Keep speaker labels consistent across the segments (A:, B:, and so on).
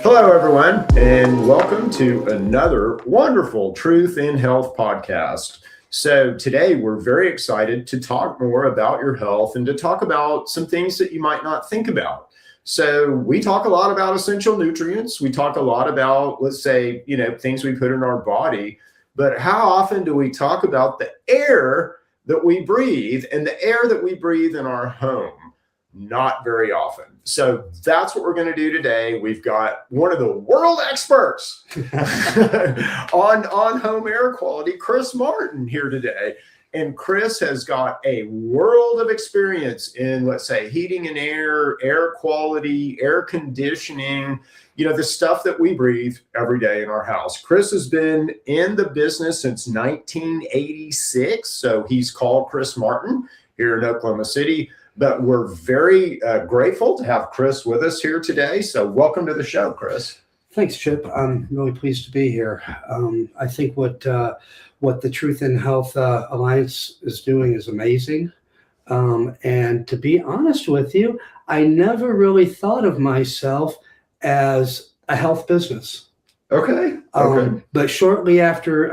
A: Hello, everyone, and welcome to another wonderful Truth in Health podcast. So today we're very excited to talk more about your health and to talk about some things that you might not think about. So we talk a lot about essential nutrients. We talk a lot about, let's say, things we put in our body. But how often do we talk about the air that we breathe and the air that we breathe in our home? Not very often. So that's what we're going to do today. We've got one of the world experts on home air quality, Chris Martin, here today. And Chris has got a world of experience in, let's say, heating and air quality, air conditioning, the stuff that we breathe every day in our house. Chris has been in the business since 1986. So he's called Chris Martin here in Oklahoma City. But we're very grateful to have Chris with us here today. So welcome to the show, Chris.
B: Thanks, Chip. I'm really pleased to be here. I think what the Truth in Health Alliance is doing is amazing. And to be honest with you, I never really thought of myself as a health business.
A: Okay.
B: But shortly after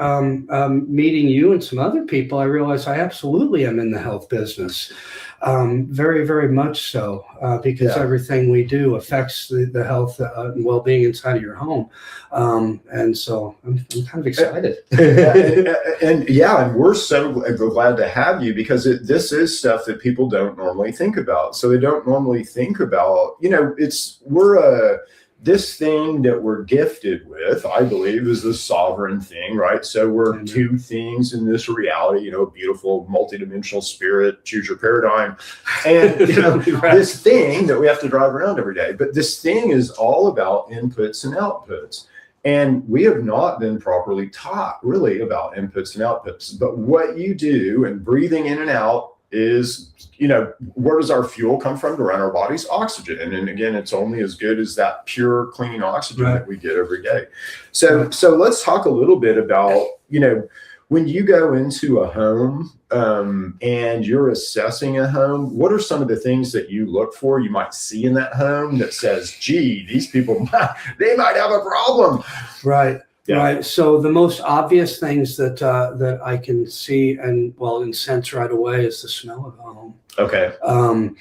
B: meeting you and some other people, I realized I absolutely am in the health business. Very, very much so, because everything we do affects the health and well-being inside of your home. And so I'm kind of excited.
A: And we're so glad to have you because this is stuff that people don't normally think about. So they don't normally think about, this thing that we're gifted with, I believe, is the sovereign thing, right? So we're two things in this reality, beautiful multidimensional spirit, choose your paradigm. And,
B: Right.
A: This thing that we have to drive around every day. But this thing is all about inputs and outputs. And we have not been properly taught really about inputs and outputs. But what you do and breathing in and out is, where does our fuel come from to run our bodies? Oxygen. And again, it's only as good as that pure, clean oxygen that we get every day. So let's talk a little bit about, when you go into a home and you're assessing a home, what are some of the things that you look for, you might see in that home that says, gee, these people, they might have a problem.
B: Right.
A: Yeah.
B: Right. So the most obvious things that I can see and sense right away is the smell of the home.
A: Okay.
B: Some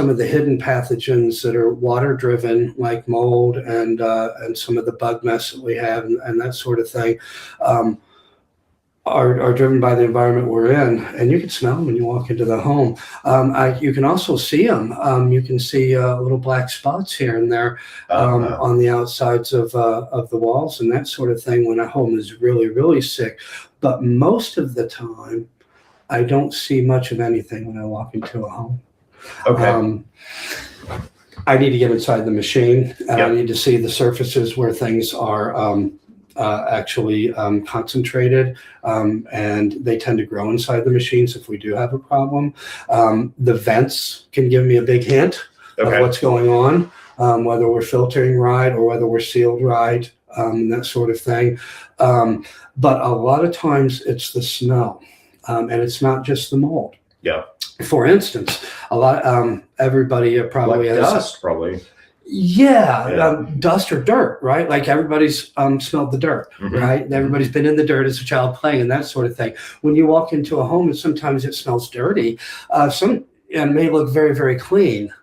B: of the hidden pathogens that are water driven, like mold and some of the bug mess that we have and that sort of thing, are driven by the environment we're in, and you can smell them when you walk into the home. You can also see them. You can see little black spots here and there on the outsides of the walls and that sort of thing when a home is really, really sick. But most of the time, I don't see much of anything when I walk into a home.
A: Okay.
B: I need to get inside the machine, and I need to see the surfaces where things are actually concentrated, and they tend to grow inside the machines if we do have a problem. The vents can give me a big hint of what's going on, whether we're filtering right or whether we're sealed right, and that sort of thing. But a lot of times it's the smell, and it's not just the mold.
A: Yeah.
B: For instance, everybody probably
A: like
B: has
A: dust, probably.
B: Dust or dirt, right? Like everybody's smelled the dirt, right? Everybody's been in the dirt as a child playing and that sort of thing. When you walk into a home and sometimes it smells dirty, it may look very, very clean,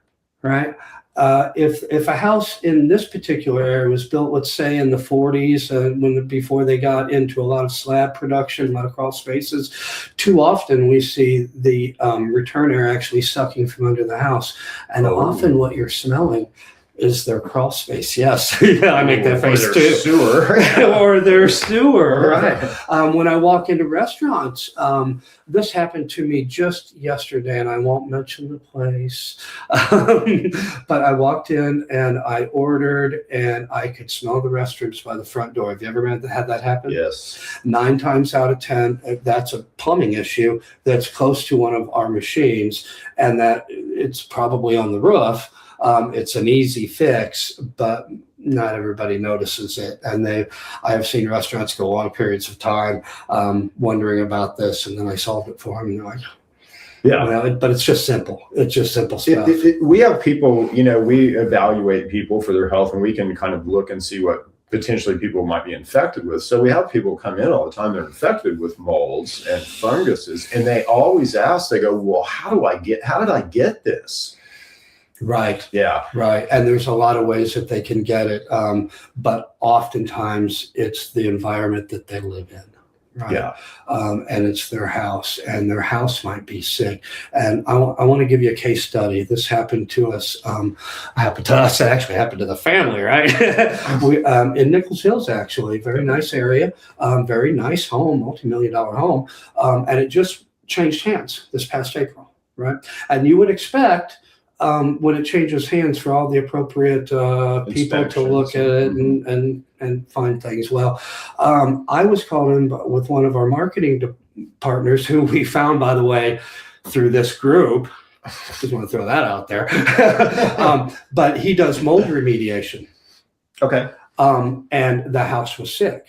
B: right? If a house in this particular area was built, let's say in the 40s, before they got into a lot of slab production, a lot of crawl spaces, too often we see the return air actually sucking from under the house, and often what you're smelling is their crawl space. Yes. Yeah, I make that face too.
A: Sewer.
B: Or their sewer, right? When I walk into restaurants, this happened to me just yesterday, and I won't mention the place, but I walked in and I ordered, and I could smell the restrooms by the front door. Have you ever had that happen?
A: Yes.
B: 9 times out of 10, that's a plumbing issue that's close to one of our machines, and that it's probably on the roof. It's an easy fix, but not everybody notices it. And I have seen restaurants go long periods of time wondering about this, and then I solved it for them. And they're like,
A: Yeah.
B: But it's just simple. It's just simple stuff.
A: We have people, we evaluate people for their health, and we can kind of look and see what potentially people might be infected with. So we have people come in all the time, they're infected with molds and funguses, and they always ask, they go, well, how did I get this?
B: Right.
A: Yeah.
B: Right. And there's a lot of ways that they can get it. But oftentimes it's the environment that they live in. Right.
A: Yeah.
B: And it's their house, and their house might be sick. And I want to give you a case study. This happened to us. Happened to us. It actually happened to the family, right? We in Nichols Hills, actually, very nice area, very nice home, multi-million-dollar home, and it just changed hands this past April, right? And you would expect, when it changes hands, for all the appropriate people to look at it and find things. Well, I was called in with one of our marketing partners, who we found, by the way, through this group. Just want to throw that out there. But he does mold remediation.
A: Okay.
B: And the house was sick.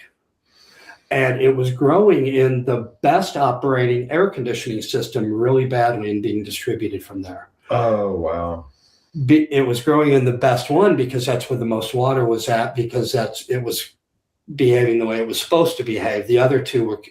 B: And it was growing in the best operating air conditioning system really badly and being distributed from there.
A: Oh, wow.
B: It was growing in the best one because that's where the most water was at, because it was behaving the way it was supposed to behave. The other two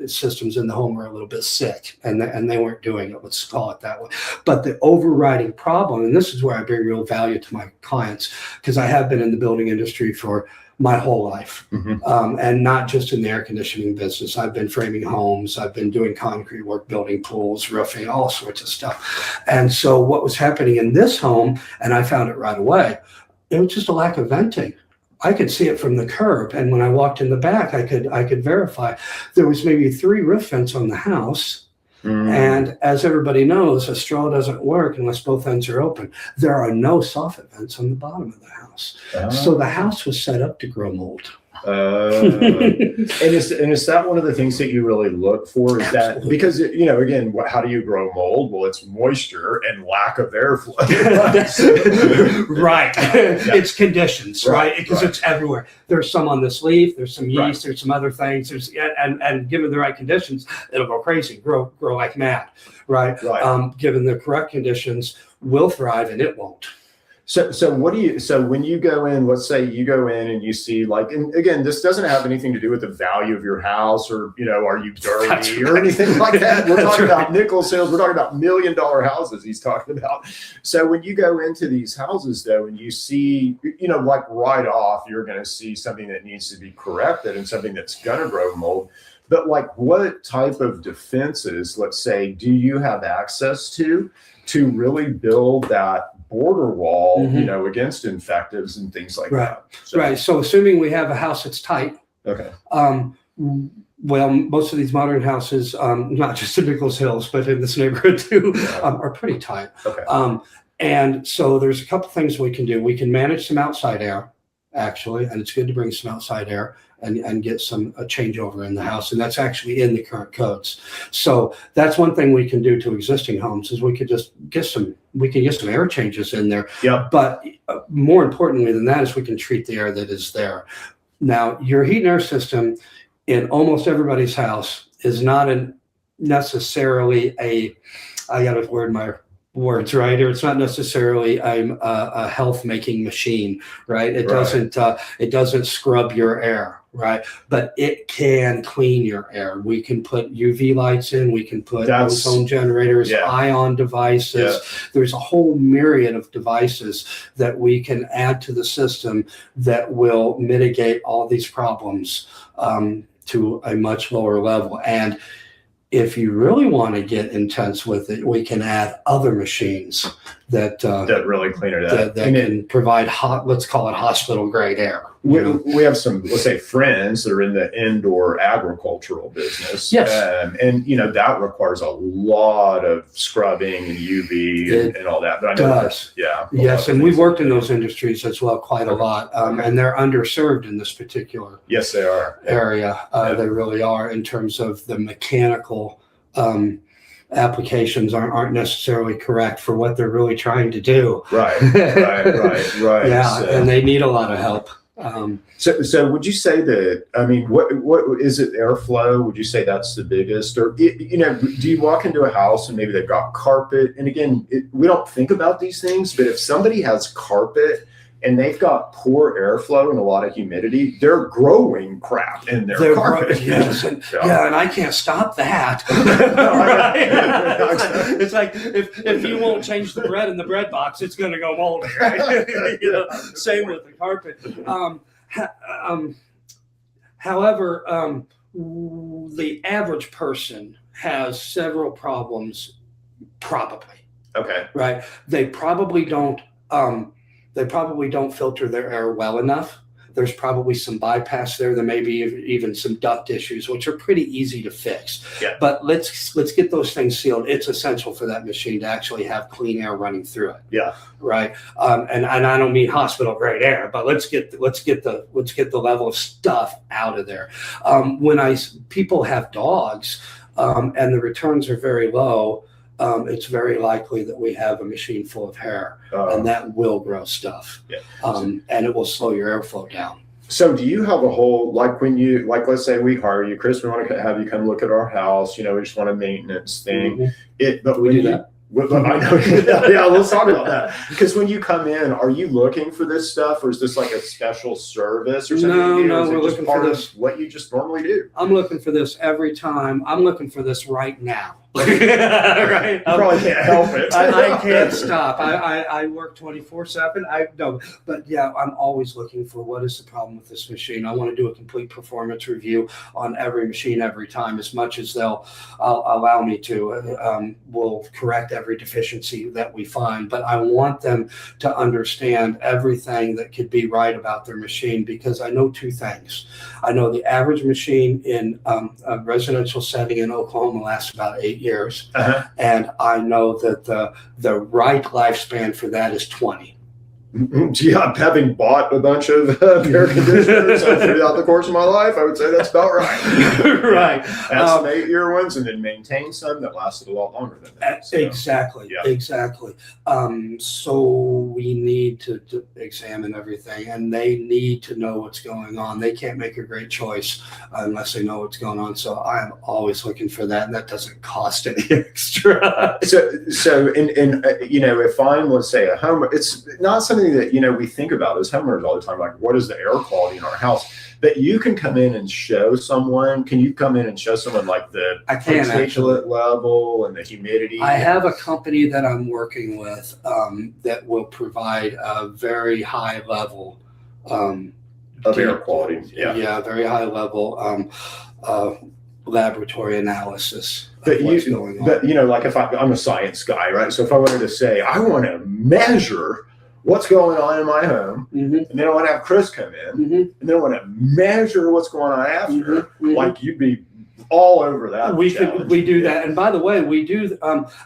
B: systems in the home were a little bit sick, and they weren't doing it, let's call it that way. But the overriding problem, and this is where I bring real value to my clients, because I have been in the building industry for my whole life, and not just in the air conditioning business. I've been framing homes, I've been doing concrete work, building pools, roofing, all sorts of stuff. And so what was happening in this home, and I found it right away, it was just a lack of venting. I could see it from the curb, and when I walked in the back, I could verify there was maybe 3 roof vents on the house. And as everybody knows, a straw doesn't work unless both ends are open. There are no soffit vents on the bottom of the house. So the house was set up to grow mold.
A: And is that one of the things that you really look for? Is that because, again, how do you grow mold? Well, it's moisture and lack of airflow.
B: Right. Yeah. It's conditions, right? Because it's everywhere. There's some on this leaf, there's some yeast, there's some other things. And given the right conditions, it'll go crazy, grow like mad, right? Given the correct conditions, will thrive and it won't.
A: So when you go in, let's say you go in and you see, and again, this doesn't have anything to do with the value of your house or, are you dirty or anything like that. We're talking about Nichols Hills. We're talking about $1 million houses he's talking about. So when you go into these houses though, and you see, right off, you're going to see something that needs to be corrected and something that's going to grow mold. But what type of defenses, let's say, do you have access to really build that border wall, against infectives and things like that?
B: So assuming we have a house that's tight.
A: Okay.
B: Well, most of these modern houses, not just in Nichols Hills, but in this neighborhood too, are pretty tight.
A: Okay.
B: And so there's a couple things we can do. We can manage some outside air, actually, and it's good to bring some outside air and get a changeover in the house. And that's actually in the current codes. So that's one thing we can do to existing homes, is we could just get some air changes in there.
A: Yeah.
B: But more importantly than that is we can treat the air that is there. Now, your heat and air system in almost everybody's house is not necessarily I got to word my words right here. It's not necessarily a health making machine, right? It doesn't scrub your air, right? But it can clean your air. We can put UV lights in, we can put ozone generators, ion devices. There's a whole myriad of devices that we can add to the system that will mitigate all these problems to a much lower level. And if you really want to get intense with it, we can add other machines that
A: really clean it up.
B: That can provide let's call it hospital grade air.
A: We have some, let's say, friends that are in the indoor agricultural business.
B: Yes.
A: And that requires a lot of scrubbing and UV and all that. But I know
B: does. Yes, and we've worked in those industries as well quite a lot. And they're underserved in this particular
A: they are.
B: area. They really are, in terms of the mechanical applications aren't necessarily correct for what they're really trying to do.
A: Right.
B: Yeah,
A: So,
B: and they need a lot of help.
A: So would you say that, I mean, what is it, airflow? Would you say that's the biggest? Or, do you walk into a house and maybe they've got carpet? And again, we don't think about these things, but if somebody has carpet and they've got poor airflow and a lot of humidity, they're growing crap in their carpet.
B: Yes, and, and I can't stop that. Right? It's like if you won't change the bread in the bread box, it's going to go moldy. Right? Same with the carpet. However, the average person has several problems. Probably.
A: Okay.
B: Right. They probably don't filter their air well enough. There's probably some bypass there. There may be even some duct issues, which are pretty easy to fix.
A: Yeah.
B: But let's get those things sealed. It's essential for that machine to actually have clean air running through it.
A: Yeah.
B: Right. And I don't mean hospital grade air, but let's get the level of stuff out of there. When people have dogs, and the returns are very low, it's very likely that we have a machine full of hair, and that will grow stuff.
A: Yeah.
B: And it will slow your airflow down.
A: So do you have a whole, let's say we hire you, Chris, we want to have you come look at our house, we just want a maintenance thing.
B: Mm-hmm.
A: But
B: we do that.
A: I know. Yeah, let's talk about that. Because when you come in, are you looking for this stuff, or is this like a special service or something?
B: No, we're looking for this.
A: What you just normally do?
B: I'm looking for this every time. I'm looking for this right now. Right?
A: You probably can't help it.
B: I can't stop. I work 24/7. But yeah, I'm always looking for what is the problem with this machine. I want to do a complete performance review on every machine every time, as much as they'll allow me to. We'll correct every deficiency that we find, but I want them to understand everything that could be right about their machine, because I know two things. I know the average machine in a residential setting in Oklahoma lasts about 8 years.
A: Uh-huh.
B: And I know that the right lifespan for that is 20.
A: Yeah, having bought a bunch of air conditioners throughout the course of my life, I would say that's about right.
B: Right.
A: Had some 8-year ones and then maintained some that lasted a lot longer than that. So,
B: exactly.
A: Yeah.
B: Exactly. So we need to examine everything, and they need to know what's going on. They can't make a great choice unless they know what's going on. So I'm always looking for that, and that doesn't cost any extra.
A: So if I'm, let's say, a homeowner, it's not something that we think about as homeowners all the time, like what is the air quality in our house, but you can come in and show someone. Can you come in and show someone like the particulate level and the humidity?
B: I have a company that I'm working with that will provide a very high level
A: of air quality. Yeah,
B: very high level laboratory analysis.
A: But like if I'm a science guy, right? So if I wanted to say I want to measure what's going on in my home,
B: mm-hmm.
A: and then I want to have Chris come in,
B: mm-hmm.
A: and then I want to measure what's going on after,
B: mm-hmm.
A: like you'd be all over that.
B: We do that, and by the way, we do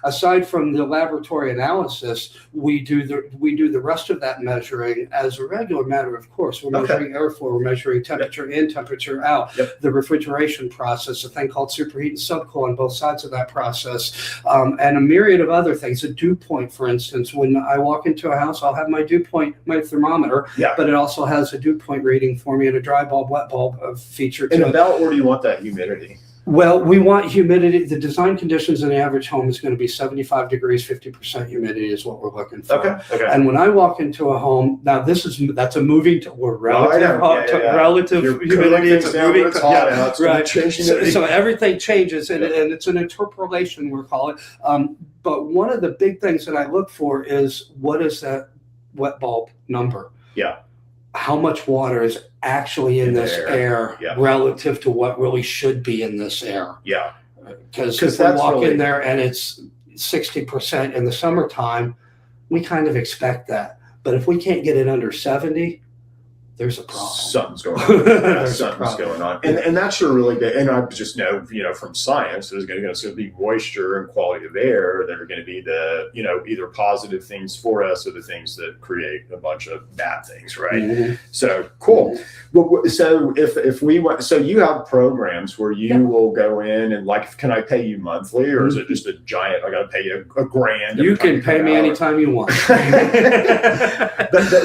B: aside from the laboratory analysis, we do the rest of that measuring as a regular matter. Of course, we're measuring airflow, we're measuring temperature in, temperature out, the refrigeration process, a thing called superheat and subcool on both sides of that process, and a myriad of other things. A dew point, for instance, when I walk into a house, I'll have my dew point, my thermometer, but it also has a dew point reading for me and a dry bulb, wet bulb feature.
A: And about where do you want that humidity?
B: Well, we want humidity. The design conditions in the average home is going to be 75 degrees, 50% humidity is what we're looking for.
A: Okay.
B: And when I walk into a home, now that's a moving to relative humidity. It's a moving right. So everything changes, and it's an interpolation, we'll call it. But one of the big things that I look for is what is that wet bulb number?
A: Yeah.
B: How much water is actually in this air relative to what really should be in this air. Yeah. Because if we walk in there and it's 60% in the summertime, we kind of expect that. But if we can't get it under 70, there's a problem.
A: Something's going on. Something's going on. And that's a really big, and I just know, from science, there's going to be moisture and quality of air that are going to be the, either positive things for us or the things that create a bunch of bad things, right? Mm-hmm. So, cool. Well, so if we want, so you have programs where you will go in and can I pay you monthly, or is it just a giant, I got to pay you a grand?
B: You can pay me anytime you want.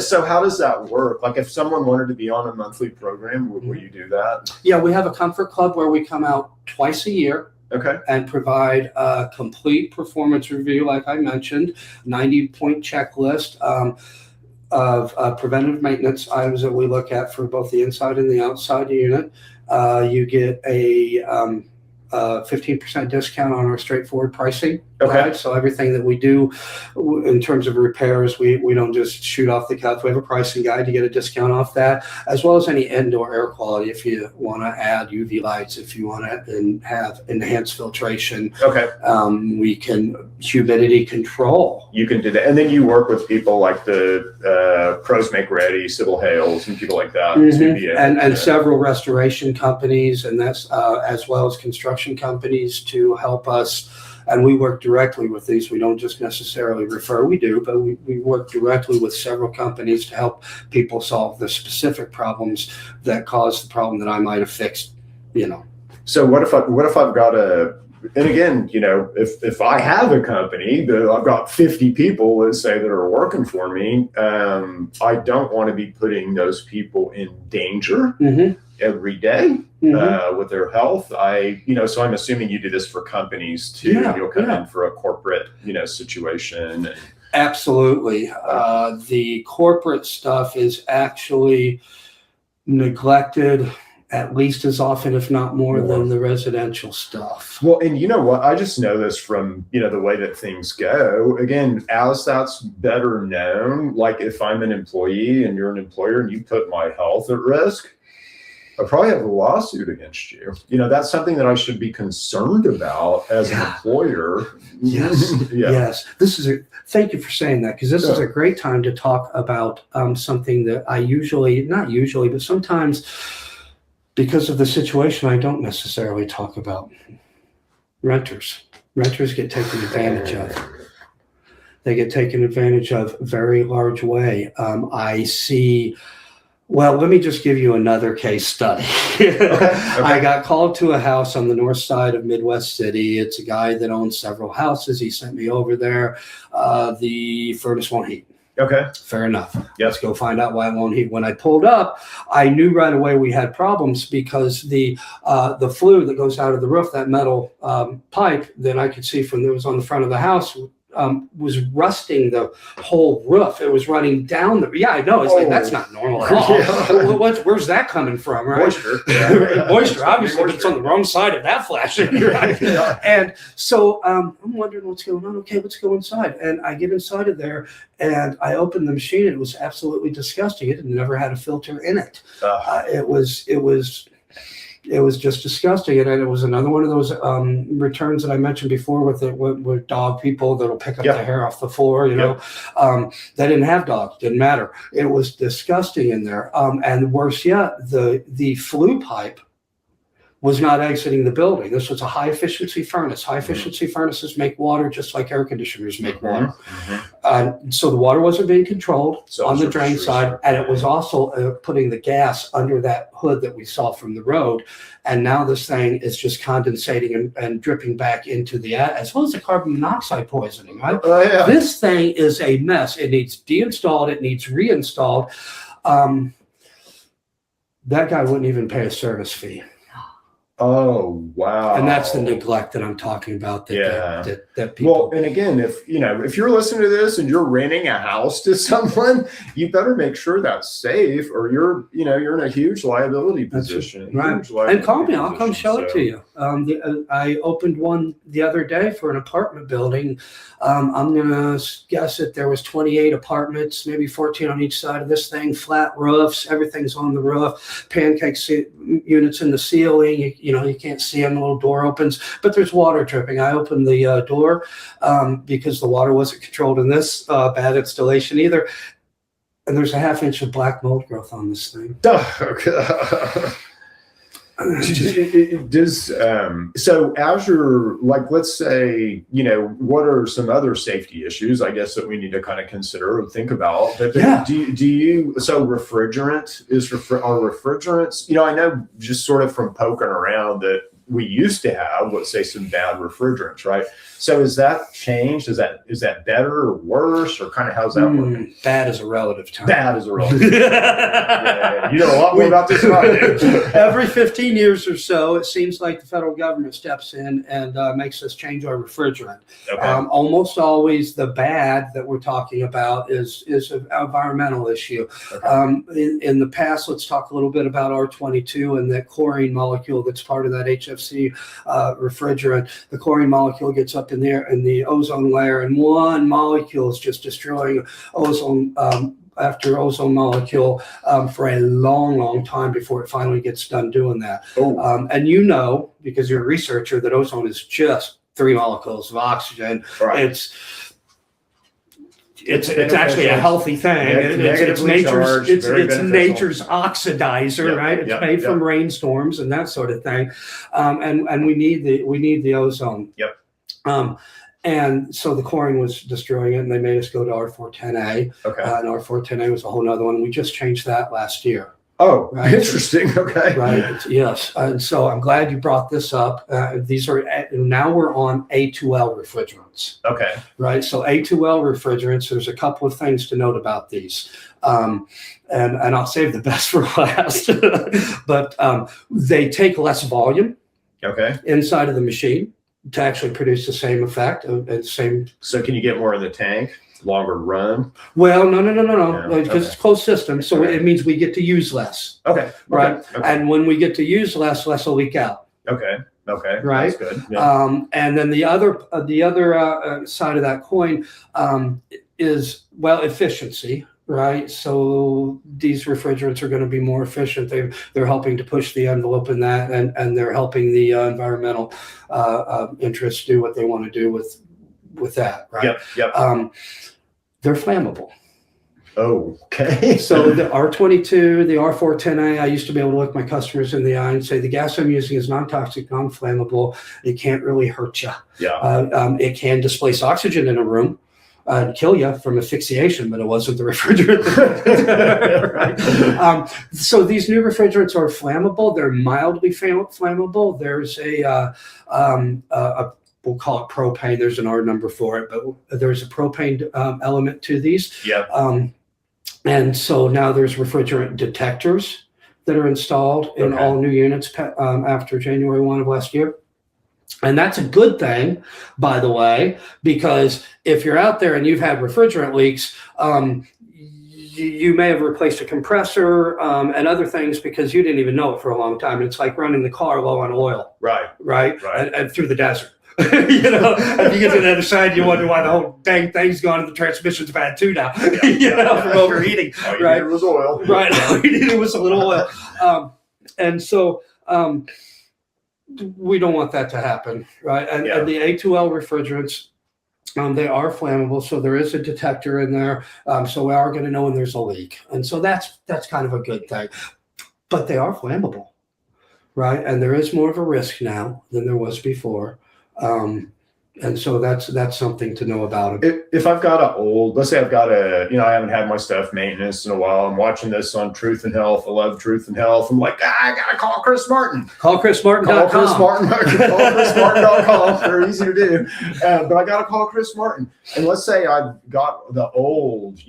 A: So how does that work? Like if someone someone wanted to be on a monthly program, will you do that?
B: Yeah, we have a comfort club where we come out twice a year.
A: Okay.
B: And provide a complete performance review, like I mentioned, 90-point checklist of preventive maintenance items that we look at for both the inside and the outside unit. You get a 15% discount on our straightforward pricing.
A: Okay.
B: Right? So everything that we do in terms of repairs, we don't just shoot off the cuff. We have a pricing guide to get a discount off that, as well as any indoor air quality. If you want to add UV lights, if you want to have enhanced filtration,
A: okay,
B: we can humidity control.
A: You can do that, and then you work with people like the Pros Make Ready, Civil Hales, and people like that. To be
B: and several restoration companies, and that's as well as construction companies to help us. And we work directly with these. We don't just necessarily refer. We do, but we work directly with several companies to help people solve the specific problems that cause the problem that I might have fixed.
A: So what if I've got and again, if I have a company that I've got 50 people, let's say, that are working for me, I don't want to be putting those people in danger every day with their health. So I'm assuming you do this for companies too.
B: Yeah,
A: You'll come in for a corporate, situation.
B: Absolutely. The corporate stuff is actually neglected at least as often, if not more, than the residential stuff.
A: Well, and you know what? I just know this from, the way that things go. Again, as that's better known, like if I'm an employee and you're an employer and you put my health at risk, I probably have a lawsuit against you. That's something that I should be concerned about as an employer.
B: Yes. Yes. Thank you for saying that, because this is a great time to talk about something that I not usually, but sometimes, because of the situation, I don't necessarily talk about. Renters. Renters get taken advantage of. They get taken advantage of very large way. I see. Well, let me just give you another case study. Okay. I got called to a house on the north side of Midwest City. It's a guy that owns several houses. He sent me over there. The furnace won't heat.
A: Okay.
B: Fair enough. Let's go find out why it won't heat. When I pulled up, I knew right away we had problems, because the flue that goes out of the roof, that metal pipe that I could see from that was on the front of the house, was rusting the whole roof. It was running down the. Yeah, I know. It's like, that's not normal at all. Where's that coming from? Right?
A: Moisture.
B: Moisture. Obviously, it's on the wrong side of that flashing. Right? And so I'm wondering what's going on. Okay, let's go inside. And I get inside of there, and I opened the machine, and it was absolutely disgusting. It had never had a filter in it. It was just disgusting. And it was another one of those returns that I mentioned before with dog people that'll pick up the hair off the floor, they didn't have dogs, didn't matter. It was disgusting in there. And worse yet, the flue pipe was not exiting the building. This was a high efficiency furnace. High efficiency furnaces make water just like air conditioners make water. So the water wasn't being controlled on the drain side, and it was also putting the gas under that hood that we saw from the road. And now this thing is just condensating and dripping back into the air, as well as the carbon monoxide poisoning, right? This thing is a mess. It needs deinstalled. It needs reinstalled. That guy wouldn't even pay a service fee.
A: Oh, wow.
B: And that's the neglect that I'm talking about. That people.
A: Well, and again, if you're listening to this and you're renting a house to someone, you better make sure that's safe, or you're in a huge liability position.
B: Right. And call me. I'll come show it to you. I opened one the other day for an apartment building. I'm going to guess that there was 28 apartments, maybe 14 on each side of this thing, flat roofs, everything's on the roof, pancake units in the ceiling. You can't see them, the little door opens, but there's water dripping. I opened the door because the water wasn't controlled in this bad installation either. And there's a ½ inch of black mold growth on this thing. So as you're, like, let's say, what are some other safety issues, I guess, that we need to kind of consider and think about? But so refrigerant are refrigerants, I know just sort of from poking around that
A: we used to have, let's say, some bad refrigerants, right? So is that changed? Is that better or worse, or kind of how's that working?
B: Bad is a relative term.
A: Bad is a relative. Yeah, you know a lot more about this than I do.
B: Every 15 years or so, it seems like the federal government steps in and makes us change our refrigerant.
A: Okay.
B: Almost always the bad that we're talking about is an environmental issue. Okay. In the past, let's talk a little bit about R22 and that chlorine molecule that's part of that HFC refrigerant. The chlorine molecule gets up in there in the ozone layer, and one molecule is just destroying ozone after ozone molecule for a long time before it finally gets done doing that. And you know, because you're a researcher, that ozone is just 3 molecules of oxygen. Right. It's actually a healthy thing. It's nature's oxidizer, yep, right? It's made from rainstorms and that sort of thing. And we need the ozone.
A: Yep.
B: And so the chlorine was destroying it, and they made us go to R410A. Okay. And R410A was a whole nother one. We just changed that last year.
A: Oh, right? Interesting. Okay.
B: Right. Yes. And so I'm glad you brought this up. Now we're on A2L refrigerants.
A: Okay.
B: Right. So A2L refrigerants, there's a couple of things to note about these. And I'll save the best for last. But they take less volume. Okay. Inside of the machine to actually produce the same effect and same.
A: So can you get more in the tank? Longer run?
B: Well, no, because it's closed system, so it means we get to use less.
A: Okay.
B: Right. Okay. And when we get to use less will leak out.
A: Okay.
B: Right.
A: That's good. Yeah.
B: And then the other side of that coin is efficiency. Right. So these refrigerants are going to be more efficient. They're helping to push the envelope in that, and they're helping the environmental interests do what they want to do with that. Right.
A: Yep.
B: They're flammable.
A: Oh, okay.
B: So the R22, the R410A, I used to be able to look my customers in the eye and say, the gas I'm using is non-toxic, non-flammable. It can't really hurt you.
A: Yeah.
B: It can displace oxygen in a room. Kill you from asphyxiation, but it wasn't the refrigerant. Right. So these new refrigerants are flammable. They're mildly flammable. There's we'll call it propane. There's an R number for it, but there's a propane element to these.
A: Yeah.
B: And so now there's refrigerant detectors that are installed in all new units after January 1 of last year. And that's a good thing, by the way, because if you're out there and you've had refrigerant leaks, you may have replaced a compressor and other things because you didn't even know it for a long time. It's like running the car low on oil. Right. And through the desert. You know, if you get to the other side, you wonder why the whole dang thing's gone and the transmission's bad too now. From overheating.
A: All you needed was oil.
B: Right. All you needed was a little oil. And so we don't want that to happen, right? And the A2L refrigerants, they are flammable, so there is a detector in there, so we are going to know when there's a leak, and so that's kind of a good thing. But they are flammable, right? And there is more of a risk now than there was before. And so that's something to know about it.
A: If I've got let's say I've got I haven't had my stuff maintenance in a while. I'm watching this on Truth and Health. I love Truth and Health. I'm like, I got to call Chris Martin.
B: Call ChrisMartin.com.
A: Call ChrisMartin.com. They're easy to do. But I got to call Chris Martin. And let's say I've got the old,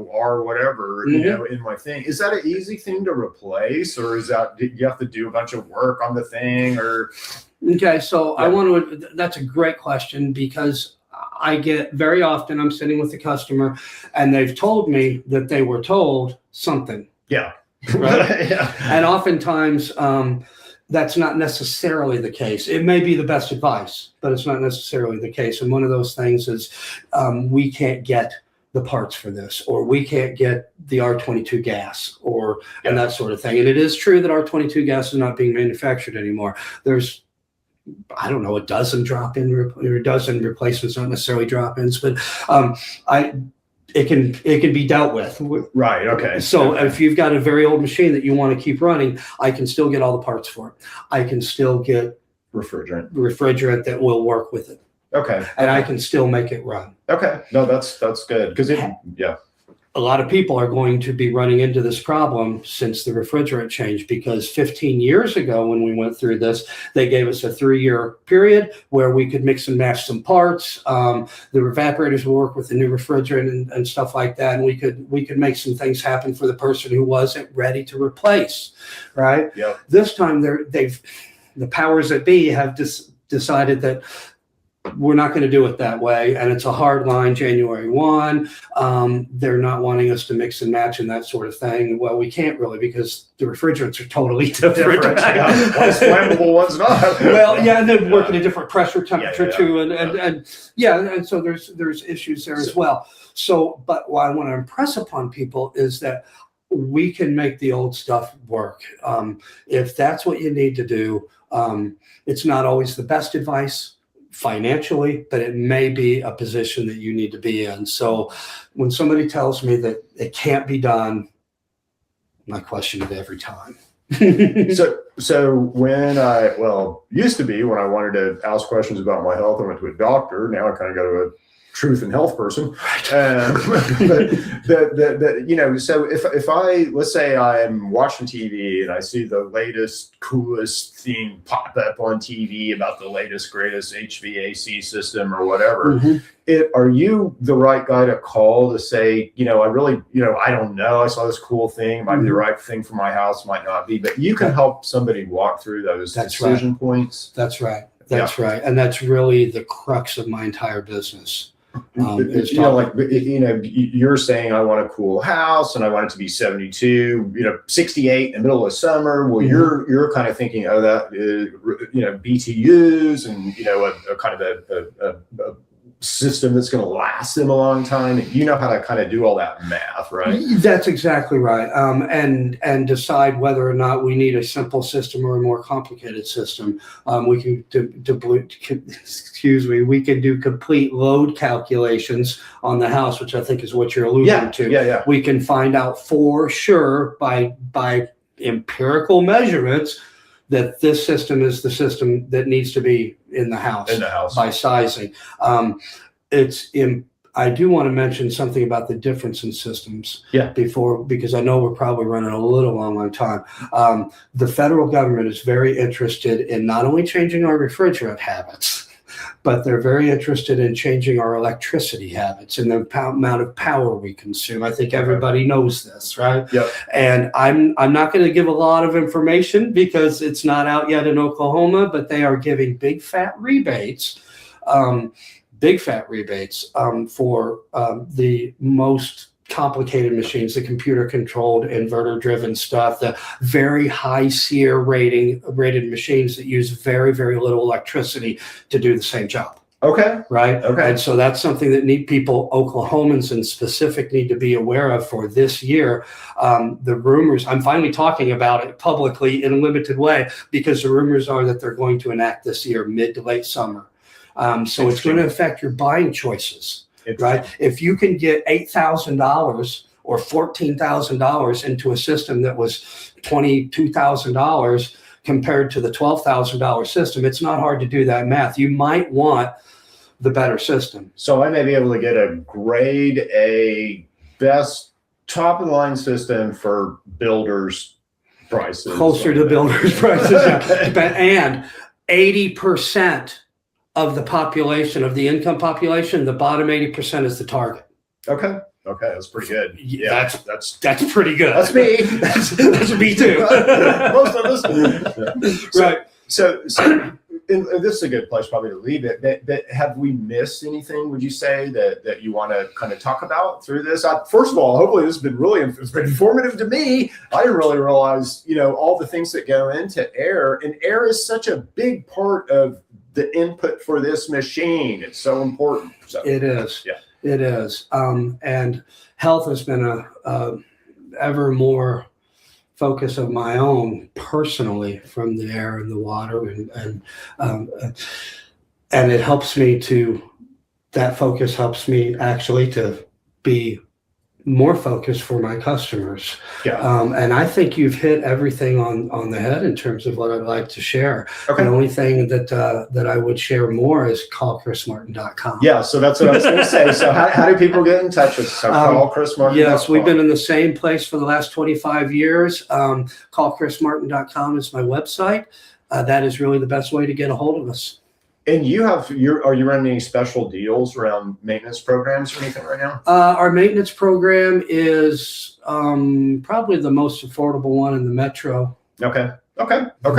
A: or whatever, in my thing. Is that an easy thing to replace, or do you have to do a bunch of work on the thing, or?
B: Okay, so that's a great question, because I get very often, I'm sitting with a customer and they've told me that they were told something.
A: Yeah.
B: Right. Yeah. And oftentimes that's not necessarily the case. It may be the best advice, but it's not necessarily the case. And one of those things is we can't get the parts for this, or we can't get the R22 gas, and that sort of thing. And it is true that R22 gas is not being manufactured anymore. There's, I don't know, a dozen drop-in or a dozen replacements, not necessarily drop-ins, but it can be dealt with.
A: Right. Okay.
B: So if you've got a very old machine that you want to keep running, I can still get all the parts for it. I can still get refrigerant that will work with it.
A: Okay.
B: And I can still make it run.
A: Okay. No, that's good. Because
B: a lot of people are going to be running into this problem since the refrigerant change, because 15 years ago when we went through this, they gave us a 3-year period where we could mix and match some parts. The evaporators would work with the new refrigerant and stuff like that, and we could make some things happen for the person who wasn't ready to replace, right?
A: Yep.
B: This time the powers that be have decided that we're not going to do it that way, and it's a hard line January 1. They're not wanting us to mix and match and that sort of thing. Well, we can't really, because the refrigerants are totally different.
A: Yeah. One's flammable, one's not.
B: Well, yeah, and they work at a different pressure temperature too, and so there's issues there as well. So, but what I want to impress upon people is that we can make the old stuff work. If that's what you need to do, it's not always the best advice financially, but it may be a position that you need to be in. So when somebody tells me that it can't be done, I question it every time.
A: So when used to be when I wanted to ask questions about my health, I went to a doctor. Now I kind of go to a truth and health person. But so if I, let's say I'm watching TV and I see the latest, coolest thing pop up on TV about the latest, greatest HVAC system or whatever, are you the right guy to call to say, I really, I don't know, I saw this cool thing, it might be the right thing for my house, might not be, but you can help somebody walk through those decision points.
B: That's right. That's right. And that's really the crux of my entire business.
A: You're saying I want a cool house and I want it to be 72, 68 in the middle of summer. Well, you're kind of thinking, that BTUs and a kind of a system that's going to last them a long time. And you know how to kind of do all that math, right?
B: That's exactly right. And decide whether or not we need a simple system or a more complicated system. We can we can do complete load calculations on the house, which I think is what you're alluding to.
A: Yeah.
B: We can find out for sure by empirical measurements that this system is the system that needs to be in the house by sizing. I do want to mention something about the difference in systems because I know we're probably running a little long on time. The federal government is very interested in not only changing our refrigerant habits, but they're very interested in changing our electricity habits and the amount of power we consume. I think everybody knows this, right?
A: Yep.
B: And I'm not going to give a lot of information because it's not out yet in Oklahoma, but they are giving big fat rebates for the most complicated machines, the computer controlled inverter driven stuff, the very high SEER rated machines that use very, very little electricity to do the same job.
A: Okay.
B: Right.
A: Okay.
B: And so that's something that Oklahomans in specific need to be aware of for this year. The rumors, I'm finally talking about it publicly in a limited way because the rumors are that they're going to enact this year, mid to late summer. So it's going to affect your buying choices. Right. If you can get $8,000 or $14,000 into a system that was $22,000 compared to the $12,000 system, it's not hard to do that math. You might want the better system.
A: So I may be able to get a grade A best top of the line system for builders prices.
B: Closer to builders prices. And 80% of the population, of the income population, the bottom 80% is the target.
A: Okay, that's pretty good. Yeah,
B: that's pretty good.
A: That's me.
B: that's me too.
A: Most of us. Right. So this is a good place probably to leave it. But have we missed anything? Would you say that you want to kind of talk about through this? First of all, hopefully this has been it's been informative to me. I didn't really realize all the things that go into air, and air is such a big part of the input for this machine. It's so important. So,
B: it is.
A: Yeah.
B: It is. And health has been a ever more focus of my own personally, from the air and the water, and it helps me that focus helps me actually to be more focused for my customers. And I think you've hit everything on the head in terms of what I'd like to share.
A: Okay.
B: The only thing that I would share more is call chrismartin.com.
A: Yeah, so that's what I was going to say. So how do people get in touch with us? So call chrismartin.com.
B: Yes, we've been in the same place for the last 25 years. Call chrismartin.com is my website. That is really the best way to get a hold of us.
A: And are you running any special deals around maintenance programs or anything right now?
B: Our maintenance program is probably the most affordable one in the metro.
A: Okay. All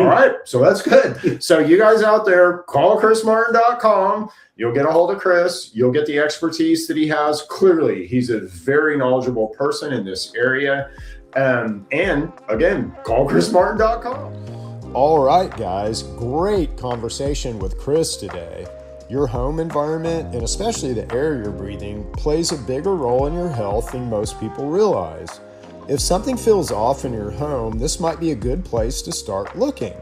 A: right. So that's good. So you guys out there, call chrismartin.com. You'll get a hold of Chris. You'll get the expertise that he has. Clearly, he's a very knowledgeable person in this area. And again, call chrismartin.com. All right, guys, great conversation with Chris today. Your home environment, and especially the air you're breathing, plays a bigger role in your health than most people realize. If something feels off in your home, this might be a good place to start looking.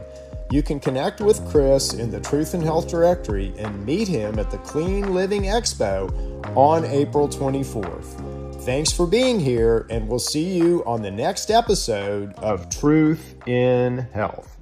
A: You can connect with Chris in the Truth and Health directory and meet him at the Clean Living Expo on April 24th. Thanks for being here, and we'll see you on the next episode of Truth in Health.